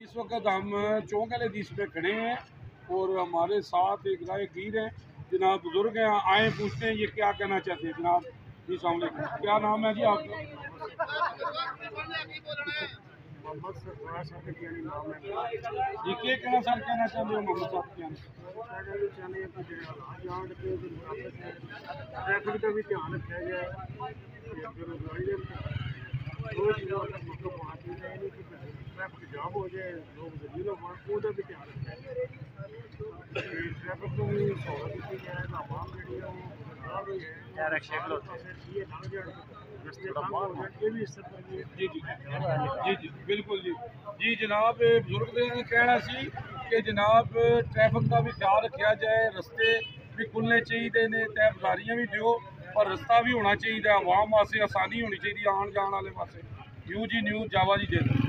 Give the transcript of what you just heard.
इस वक्त हम चौक वाले दिस पे खड़े हैं और हमारे साथ एक राहगीर हैं, जनाब बुजुर्ग हैं। आए पूछते हैं ये क्या कहना चाहते हैं। जनाब जी अस्सलाम वालेकुम, क्या नाम है जी आपका? जी क्या कहना सर कहना चाहते हो मोहम्मद साहब क्या? ट्रैफिक का भी ध्यान रखा जाए, ट्रैफिक जाम हो जाए, लोग जमीनों का भी ध्यान रखा जाए, ट्रैफिक को भी सहूलत दी जाए, आवाम जी जी बिल्कुल जी जी जनाब बुजुर्ग ने कहना सी कि जनाब ट्रैफिक का भी ख्याल रखा जाए, रस्ते भी खुलने चाहिए ने, तहबदारियाँ भी दियो और रस्ता भी होना चाहिए, आवाम वास्ते आसानी होनी चाहिए आन जाने वाले पासे। न्यूज जी न्यूज जावाजी जहलम।